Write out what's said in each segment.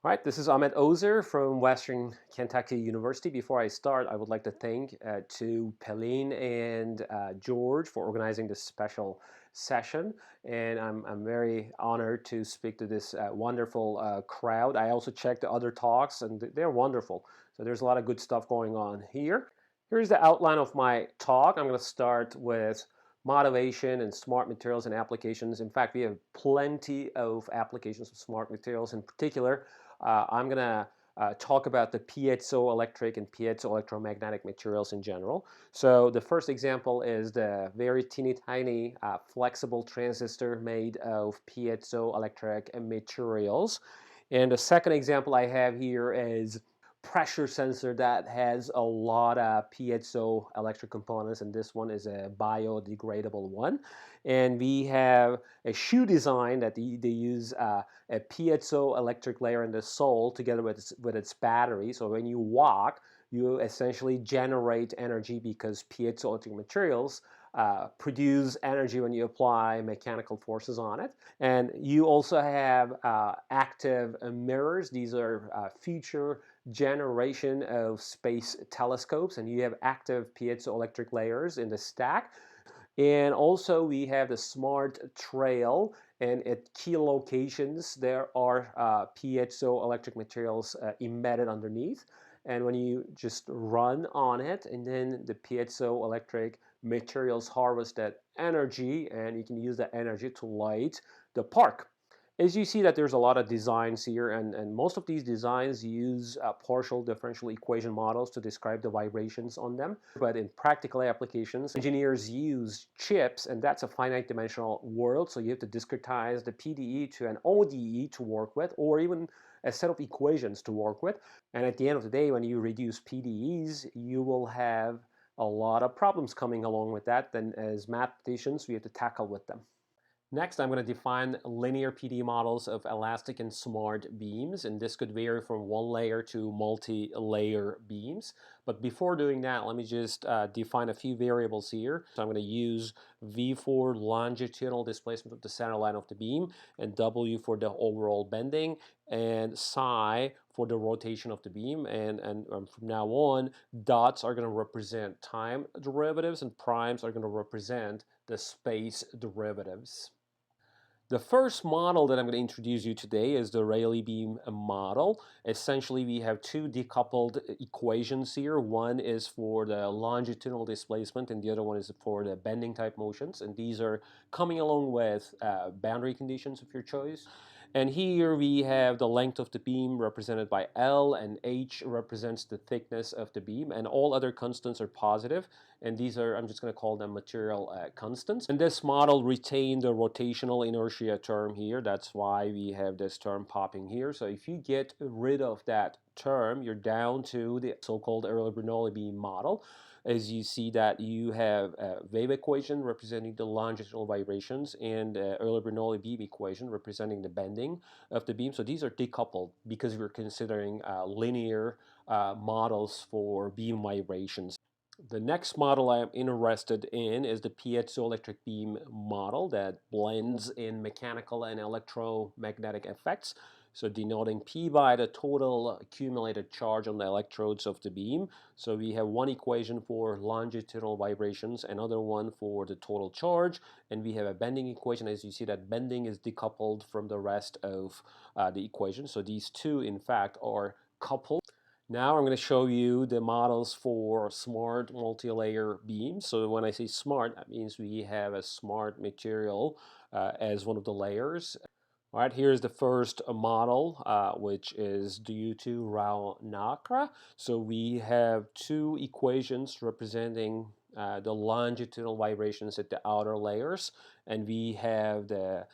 All right, this is Ahmed Ozer from Western Kentucky University. Before I start, I would like to thank to Pauline and George for organizing this special session. And I'm very honored to speak to this wonderful crowd. I also checked the other talks, and they're wonderful. So there's a lot of good stuff going on here. Here's the outline of my talk. I'm going to start with motivation and smart materials and applications. In fact, we have plenty of applications of smart materials. In particular, I'm going to talk about the piezoelectric and piezoelectromagnetic materials in general. So the first example is the very teeny tiny flexible transistor made of piezoelectric materials. And the second example I have here is pressure sensor that has a lot of piezoelectric components, and this one is a biodegradable one. And we have a shoe design that they use a piezoelectric layer in the sole together with its battery. So when you walk, you essentially generate energy because piezoelectric materials produce energy when you apply mechanical forces on it. And you also have active mirrors. These are future generation of space telescopes, and you have active piezoelectric layers in the stack. And also we have the smart trail, and at key locations there are piezoelectric materials embedded underneath. And when you just run on it, and then the piezoelectric materials harvest that energy, and you can use that energy to light the park. As you see that there's a lot of designs here, and most of these designs use partial differential equation models to describe the vibrations on them. But in practical applications, engineers use chips, and that's a finite dimensional world, so you have to discretize the PDE to an ODE to work with, or even a set of equations to work with. And at the end of the day, when you reduce PDEs, you will have a lot of problems coming along with that. Then as mathematicians, we have to tackle with them. Next, I'm going to define linear PD models of elastic and smart beams, and this could vary from one layer to multi-layer beams. But before doing that, let me just define a few variables here. So I'm going to use V for longitudinal displacement of the center line of the beam, and W for the overall bending, and psi for the rotation of the beam. And from now on, dots are going to represent time derivatives, and primes are going to represent the space derivatives. The first model that I'm going to introduce you today is the Rayleigh beam model. Essentially, we have two decoupled equations here. One is for the longitudinal displacement, and the other one is for the bending type motions. And these are coming along with boundary conditions of your choice. And here we have the length of the beam represented by L, and H represents the thickness of the beam, and all other constants are positive. And these are, I'm just going to call them material constants. And this model retained the rotational inertia term here. That's why we have this term popping here. So if you get rid of that term, you're down to the so-called Euler-Bernoulli beam model. As you see that you have a wave equation representing the longitudinal vibrations, and Euler-Bernoulli beam equation representing the bending of the beam. So these are decoupled because we're considering linear models for beam vibrations. The next model I am interested in is the piezoelectric beam model that blends in mechanical and electromagnetic effects. So denoting P by the total accumulated charge on the electrodes of the beam. So we have one equation for longitudinal vibrations, another one for the total charge, and we have a bending equation. As you see, that bending is decoupled from the rest of the equation. So these two, in fact, are coupled. Now I'm going to show you the models for smart multi-layer beams. So when I say smart, that means we have a smart material as one of the layers. All right, here's the first model, which is due to Rao-Nakra. So we have two equations representing the longitudinal vibrations at the outer layers, and we have the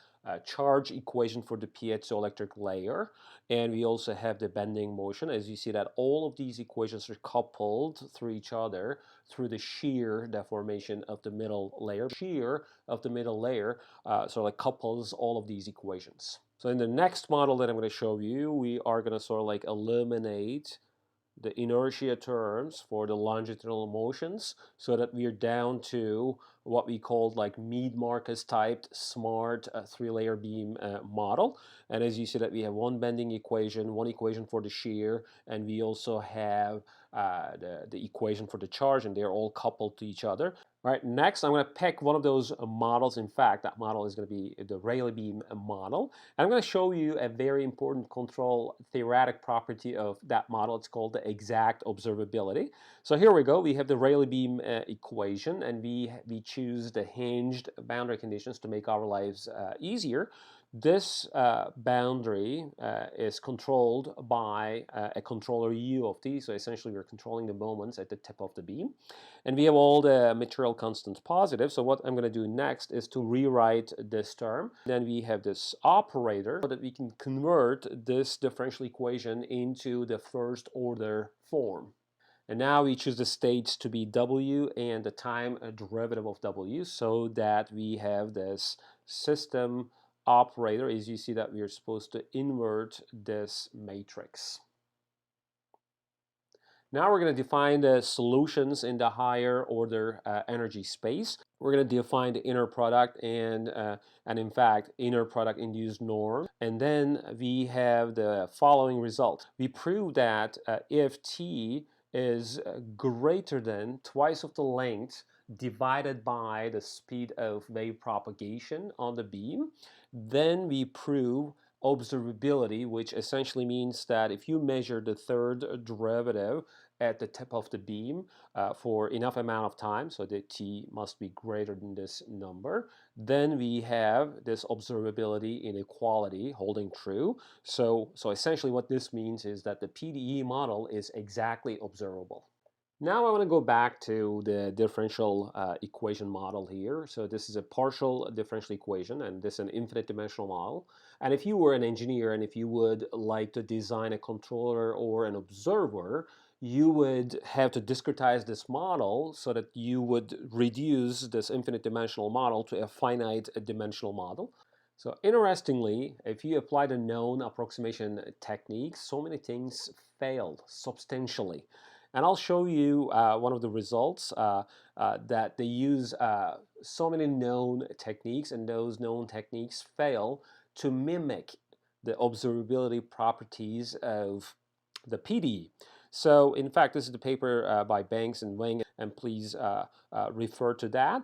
charge equation for the piezoelectric layer, and we also have the bending motion. As you see that all of these equations are coupled through each other through the shear deformation of the middle layer. Shear of the middle layer sort of couples all of these equations. So in the next model that I'm going to show you, we are going to sort of like eliminate the inertia terms for the longitudinal motions so that we are down to what we called like Meade-Marcus typed smart three-layer beam model. And as you see that we have one bending equation, one equation for the shear, and we also have the equation for the charge, and they're all coupled to each other. All right, next I'm going to pick one of those models. In fact, that model is going to be the Rayleigh beam model. And I'm going to show you a very important control theoretic property of that model. It's called the exact observability. So here we go. We have the Rayleigh beam equation, and we choose the hinged boundary conditions to make our lives easier. This boundary is controlled by a controller U of t. So essentially we're controlling the moments at the tip of the beam. And we have all the material constants positive. So what I'm going to do next is to rewrite this term. Then we have this operator so that we can convert this differential equation into the first order form. And now we choose the states to be W and the time derivative of W, so that we have this system operator. As you see that we are supposed to invert this matrix. Now we're going to define the solutions in the higher order energy space. We're going to define the inner product and in fact inner product induced norm. And then we have the following result. We prove that if T is greater than twice of the length divided by the speed of wave propagation on the beam, then we prove observability, which essentially means that if you measure the third derivative at the tip of the beam for enough amount of time, so the t must be greater than this number, then we have this observability inequality holding true. So essentially what this means is that the PDE model is exactly observable. Now I want to go back to the differential equation model here. So this is a partial differential equation, and this is an infinite dimensional model. And if you were an engineer and if you would like to design a controller or an observer, you would have to discretize this model so that you would reduce this infinite dimensional model to a finite dimensional model. So interestingly, if you apply the known approximation techniques, so many things failed substantially. And I'll show you one of the results that they use so many known techniques, and those known techniques fail to mimic the observability properties of the PDE. So in fact, this is the paper by Banks and Wang, and please refer to that.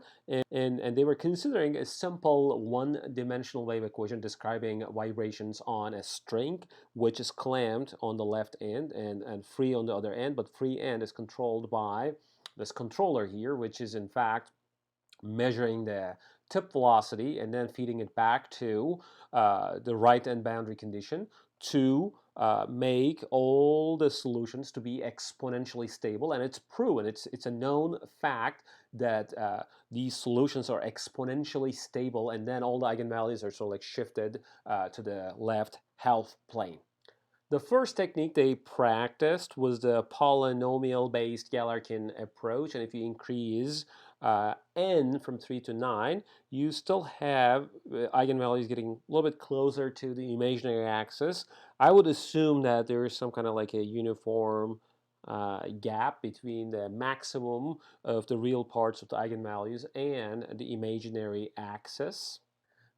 And they were considering a simple one-dimensional wave equation describing vibrations on a string, which is clamped on the left end and free on the other end, but free end is controlled by this controller here, which is in fact measuring the tip velocity and then feeding it back to the right end boundary condition to make all the solutions to be exponentially stable. And it's proven, it's a known fact that these solutions are exponentially stable, and then all the eigenvalues are sort of like shifted to the left half plane. The first technique they practiced was the polynomial-based Gallerkin approach, and if you increase n from 3 to 9, you still have eigenvalues getting a little bit closer to the imaginary axis. I would assume that there is some kind of like a uniform gap between the maximum of the real parts of the eigenvalues and the imaginary axis.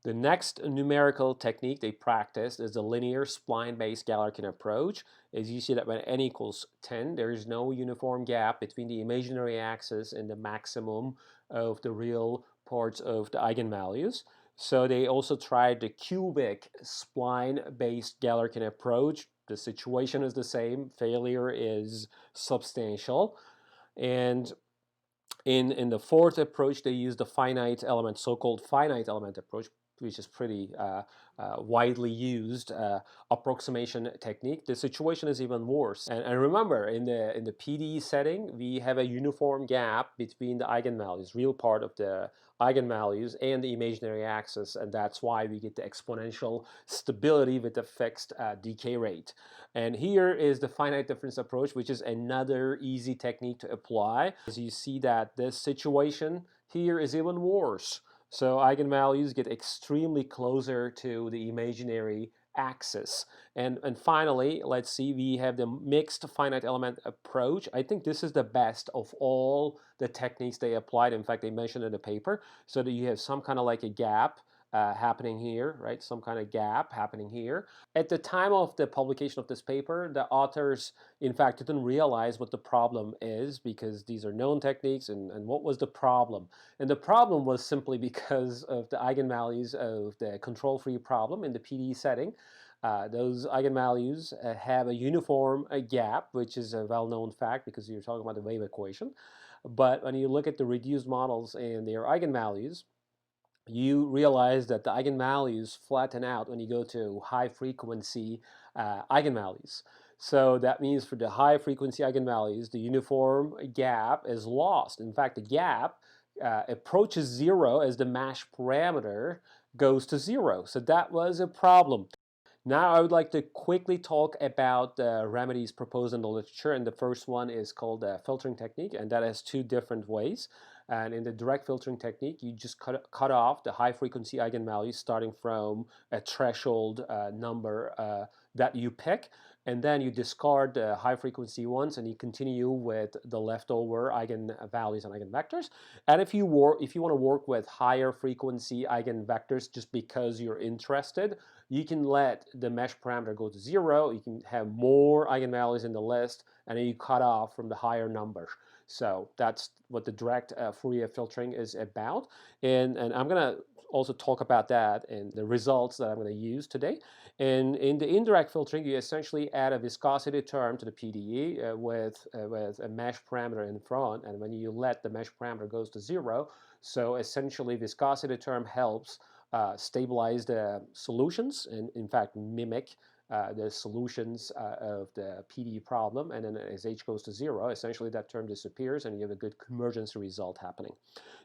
The next numerical technique they practiced is the linear spline-based Gallerkin approach. As you see that when n equals 10, there is no uniform gap between the imaginary axis and the maximum of the real parts of the eigenvalues. So they also tried the cubic spline-based Gallerkin approach. The situation is the same. Failure is substantial. And in the fourth approach, they used the finite element, so-called finite element approach, which is pretty widely used approximation technique. The situation is even worse. And remember, in the PDE setting, we have a uniform gap between the eigenvalues, real part of the eigenvalues, and the imaginary axis, and that's why we get the exponential stability with the fixed decay rate. And here is the finite difference approach, which is another easy technique to apply. As you see that this situation here is even worse. So eigenvalues get extremely closer to the imaginary axis. And finally, let's see, we have the mixed finite element approach. I think this is the best of all the techniques they applied. In fact, they mentioned in the paper, so that you have some kind of like a gap happening here, right? Some kind of gap happening here. At the time of the publication of this paper, the authors, in fact, didn't realize what the problem is, because these are known techniques. And what was the problem? And the problem was simply because of the eigenvalues of the control-free problem in the PD setting. Those eigenvalues have a uniform gap, which is a well-known fact because you're talking about the wave equation. But when you look at the reduced models and their eigenvalues, you realize that the eigenvalues flatten out when you go to high frequency eigenvalues. So that means for the high frequency eigenvalues, the uniform gap is lost. In fact, the gap approaches zero as the mesh parameter goes to zero. So that was a problem. Now I would like to quickly talk about the remedies proposed in the literature, and the first one is called the filtering technique, and that has two different ways. And in the direct filtering technique, you just cut off the high frequency eigenvalues starting from a threshold number that you pick, and then you discard the high frequency ones and you continue with the leftover eigenvalues and eigenvectors. And if you want to work with higher frequency eigenvectors just because you're interested, you can let the mesh parameter go to zero. You can have more eigenvalues in the list, and then you cut off from the higher numbers. So that's what the direct Fourier filtering is about. And I'm going to also talk about that and the results that I'm going to use today. And in the indirect filtering, you essentially add a viscosity term to the PDE with a mesh parameter in front. And when you let the mesh parameter goes to zero, so essentially viscosity term helps stabilize the solutions and in fact mimic the solutions of the PD problem. And then as h goes to zero, essentially that term disappears and you have a good convergence result happening.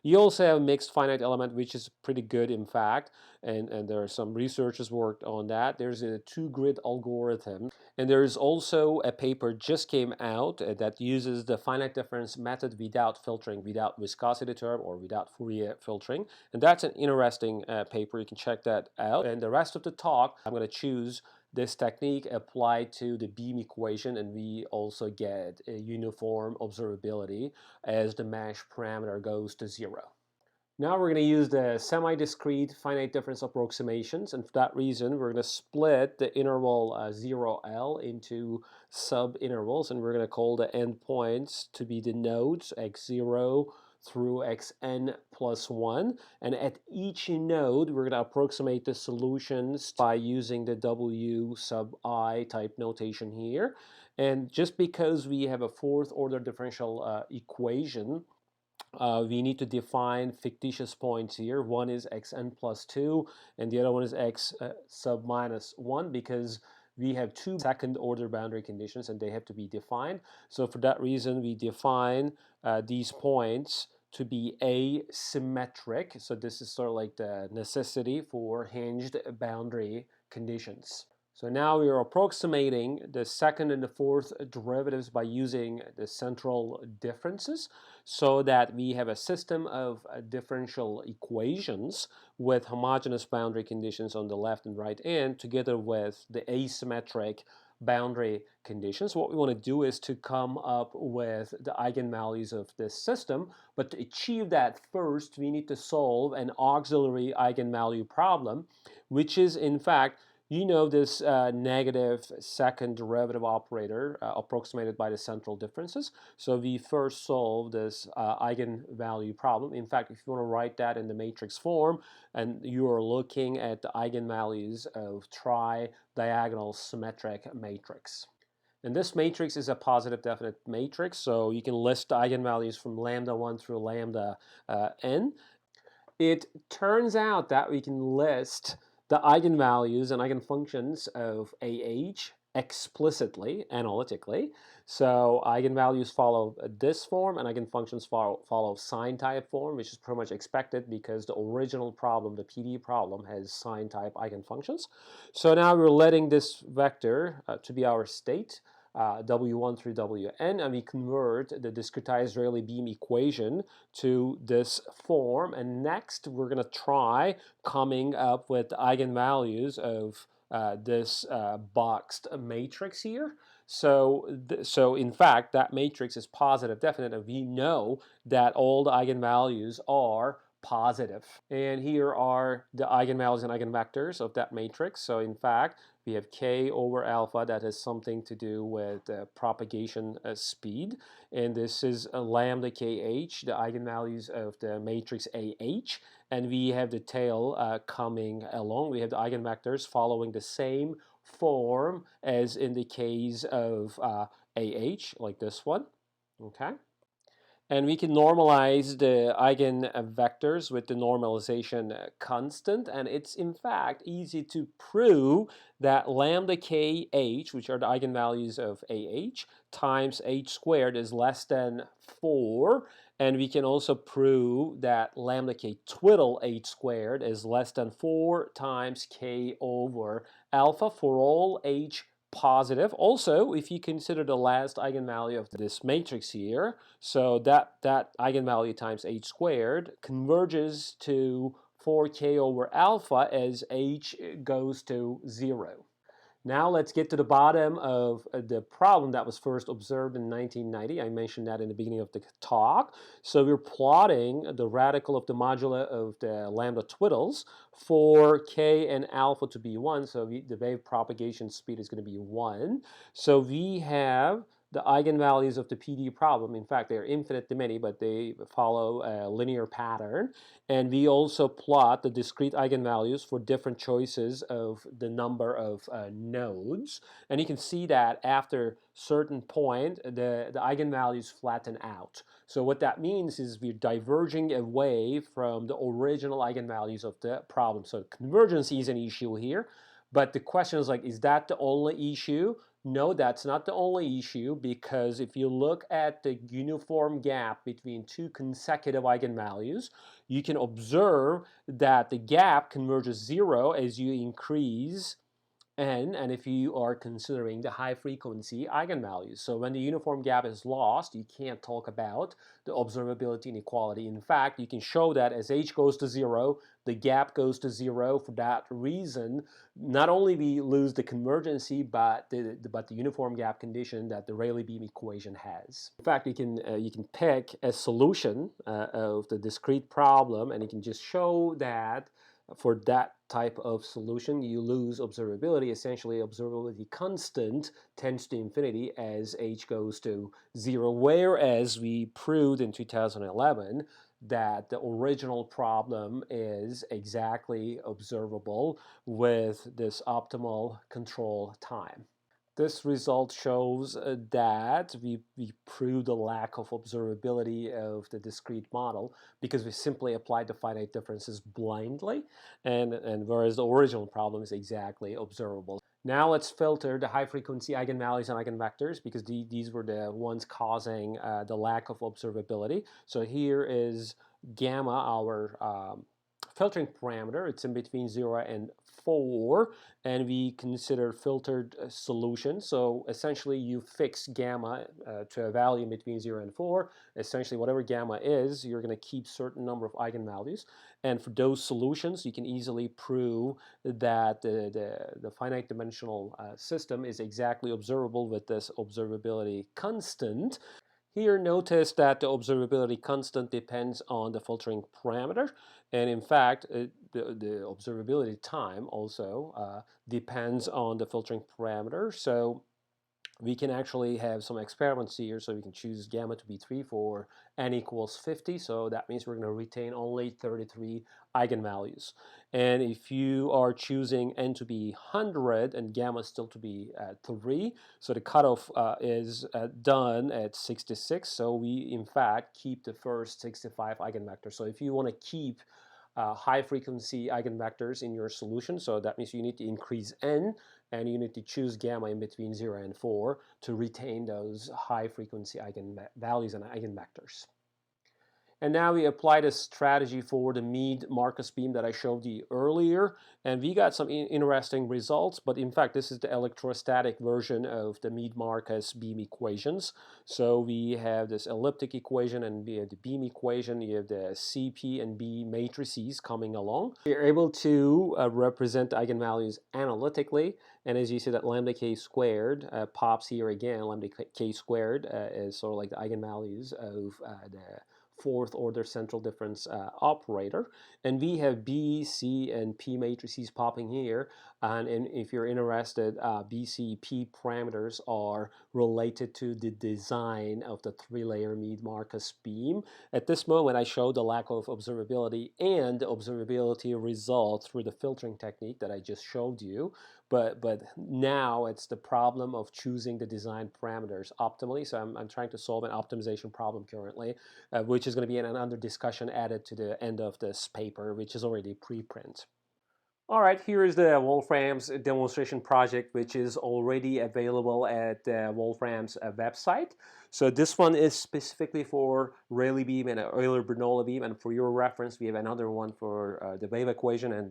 You also have a mixed finite element, which is pretty good in fact, and there are some researchers worked on that. There's a two-grid algorithm, and there's also a paper just came out that uses the finite difference method without filtering, without viscosity term or without Fourier filtering. And that's an interesting paper. You can check that out. And the rest of the talk, I'm going to choose this technique applied to the beam equation, and we also get a uniform observability as the mesh parameter goes to zero. Now we're going to use the semi-discrete finite difference approximations, and for that reason we're going to split the interval 0L into sub-intervals, and we're going to call the endpoints to be the nodes x0 through xn plus 1. And at each node we're going to approximate the solutions by using the W sub I type notation here. And just because we have a fourth order differential equation, we need to define fictitious points here. One is xn plus 2 and the other one is x sub minus 1, because we have two second order boundary conditions and they have to be defined. So for that reason we define these points to be asymmetric. So this is sort of like the necessity for hinged boundary conditions. So now we are approximating the second and the fourth derivatives by using the central differences, so that we have a system of differential equations with homogeneous boundary conditions on the left and right end, together with the asymmetric boundary conditions. What we want to do is to come up with the eigenvalues of this system, but to achieve that first we need to solve an auxiliary eigenvalue problem, which is in fact, you know, this negative second derivative operator approximated by the central differences. So we first solve this eigenvalue problem. In fact, if you want to write that in the matrix form, and you are looking at the eigenvalues of tri-diagonal symmetric matrix. And this matrix is a positive definite matrix, so you can list the eigenvalues from lambda 1 through lambda n. It turns out that we can list the eigenvalues and eigenfunctions of AH explicitly, analytically. So eigenvalues follow this form and eigenfunctions follow sign type form, which is pretty much expected because the original problem, the PD problem, has sign type eigenfunctions. So now we're letting this vector to be our state, W1 through Wn, and we convert the discretized Rayleigh beam equation to this form. And next we're going to try coming up with eigenvalues of this boxed matrix here. So in fact, that matrix is positive definite, and we know that all the eigenvalues are positive. And here are the eigenvalues and eigenvectors of that matrix. So in fact, we have k over alpha that has something to do with propagation speed. And this is lambda kh, the eigenvalues of the matrix AH. And we have the tail coming along. We have the eigenvectors following the same form as in the case of AH, like this one. Okay. And we can normalize the eigenvectors with the normalization constant. And it's in fact easy to prove that lambda kh, which are the eigenvalues of AH, times h squared is less than 4. And we can also prove that lambda k twiddle h squared is less than 4 times k over alpha for all h positive. Also, if you consider the last eigenvalue of this matrix here, so that eigenvalue times h squared converges to 4k over alpha as h goes to 0. Now let's get to the bottom of the problem that was first observed in 1990. I mentioned that in the beginning of the talk. So we're plotting the radical of the modula of the lambda twiddles for k and alpha to be 1. So the wave propagation speed is going to be 1. So we have the eigenvalues of the PD problem. In fact, they're infinite to many, but they follow a linear pattern. And we also plot the discrete eigenvalues for different choices of the number of nodes. And you can see that after certain point, the eigenvalues flatten out. So what that means is we're diverging away from the original eigenvalues of the problem. So convergence is an issue here. But the question is like, is that the only issue? No, that's not the only issue, because if you look at the uniform gap between two consecutive eigenvalues, you can observe that the gap converges 0 as you increase n, and if you are considering the high frequency eigenvalues. So when the uniform gap is lost, you can't talk about the observability inequality. In fact, you can show that as h goes to 0, the gap goes to 0. For that reason, not only we lose the convergency, but the uniform gap condition that the Rayleigh beam equation has. In fact, you can pick a solution of the discrete problem, and you can just show that for that type of solution, you lose observability. Essentially, observability constant tends to infinity as h goes to 0, whereas we proved in 2011 that the original problem is exactly observable with this optimal control time. This result shows that we proved the lack of observability of the discrete model because we simply applied the finite differences blindly, and whereas the original problem is exactly observable. Now let's filter the high frequency eigenvalues and eigenvectors, because these were the ones causing the lack of observability. So here is gamma, our filtering parameter. It's in between 0 and 4, and we consider filtered solution. So essentially you fix gamma to a value between 0 and 4. Essentially whatever gamma is, you're going to keep certain number of eigenvalues. And for those solutions, you can easily prove that the finite dimensional system is exactly observable with this observability constant. Here, notice that the observability constant depends on the filtering parameter, and in fact, the observability time also depends on the filtering parameter. So we can actually have some experiments here. So we can choose gamma to be 3 for n equals 50. So that means we're going to retain only 33 eigenvalues. And if you are choosing n to be 100 and gamma still to be 3, so the cutoff is done at 66. So we, in fact, keep the first 65 eigenvectors. So if you want to keep high frequency eigenvectors in your solution, so that means you need to increase n, and you need to choose gamma in between 0 and 4 to retain those high frequency eigenvalues and eigenvectors. And now we apply this strategy for the Meade Marcus beam that I showed you earlier, and we got some interesting results. But in fact, this is the electrostatic version of the Meade Marcus beam equations. So we have this elliptic equation, and we have the beam equation. You have the CP and B matrices coming along. You're able to represent the eigenvalues analytically, and as you see, that lambda k squared pops here again. Lambda k squared is sort of like the eigenvalues of the fourth order central difference operator. And we have B, C, and P matrices popping here. And if you're interested, B, C, P parameters are related to the design of the three-layer Meade Marcus beam. At this moment, I showed the lack of observability and the observability result through the filtering technique that I just showed you. But now it's the problem of choosing the design parameters optimally. So I'm trying to solve an optimization problem currently, which is going to be another discussion added to the end of this paper, which is already preprint. All right, here is the Wolfram's demonstration project, which is already available at Wolfram's website. So this one is specifically for Rayleigh beam and Euler-Bernoulli beam, and for your reference, we have another one for the wave equation and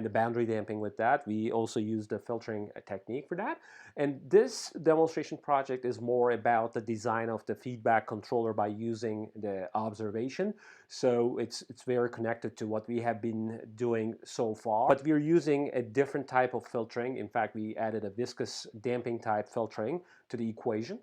the boundary damping with that. We also use the filtering technique for that. And this demonstration project is more about the design of the feedback controller by using the observation. So it's very connected to what we have been doing so far. But we're using a different type of filtering. In fact, we added a viscous damping type filtering to the equation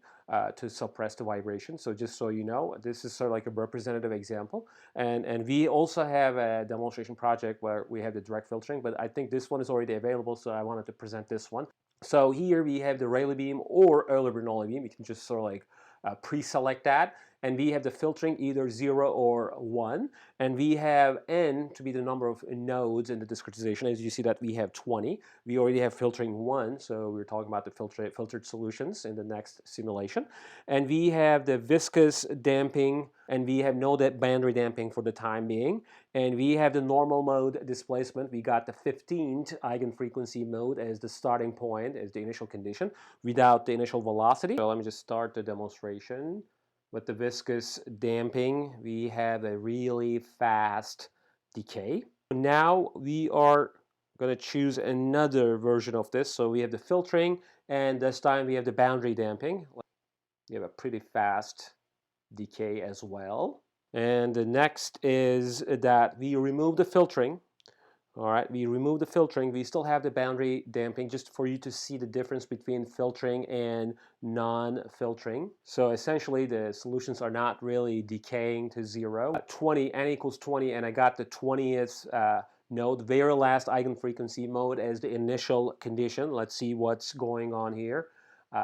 to suppress the vibration. So just so you know, this is sort of like a representative example. And we also have a demonstration project where we have the direct filtering, but I think this one is already available, so I wanted to present this one. So here we have the Rayleigh beam or Euler-Bernoulli beam. You can just sort of like pre-select that. And we have the filtering either 0 or 1. And we have n to be the number of nodes in the discretization. As you see that we have 20. We already have filtering 1, so we're talking about the filtered solutions in the next simulation. And we have the viscous damping, and we have no boundary damping for the time being. And we have the normal mode displacement. We got the 15th eigenfrequency mode as the starting point, as the initial condition, without the initial velocity. So let me just start the demonstration. With the viscous damping, we have a really fast decay. Now we are going to choose another version of this. So we have the filtering, and this time we have the boundary damping. We have a pretty fast decay as well. And the next is that we remove the filtering. All right, we remove the filtering. We still have the boundary damping just for you to see the difference between filtering and non-filtering. So essentially the solutions are not really decaying to 0. 20, n equals 20, and I got the 20th node, very last eigenfrequency mode as the initial condition. Let's see what's going on here.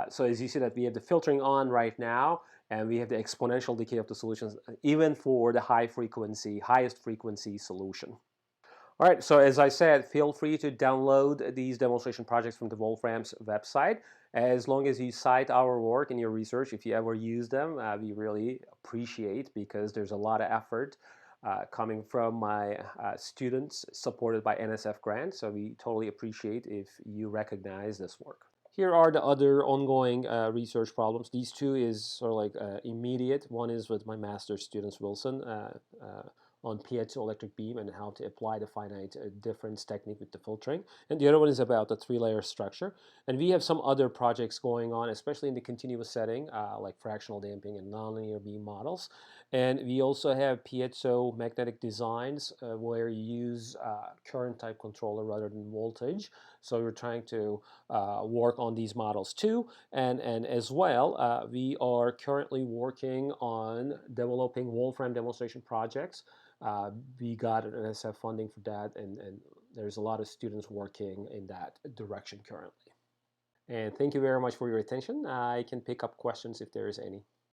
So as you see that we have the filtering on right now, and we have the exponential decay of the solutions, even for the highest frequency solution. All right, so as I said, feel free to download these demonstration projects from the Wolfram's website. As long as you cite our work in your research, if you ever use them, we really appreciate, because there's a lot of effort coming from my students supported by NSF grants. So we totally appreciate if you recognize this work. Here are the other ongoing research problems. These two is sort of like immediate. One is with my master's students, Wilson, on piezoelectric beam and how to apply the finite difference technique with the filtering. And the other one is about the three-layer structure. And we have some other projects going on, especially in the continuous setting, like fractional damping and nonlinear beam models. And we also have piezo magnetic designs where you use current type controller rather than voltage. So we're trying to work on these models too. And as well, we are currently working on developing Wolfram demonstration projects. We got an NSF funding for that, and there's a lot of students working in that direction currently. And thank you very much for your attention. I can pick up questions if there is any.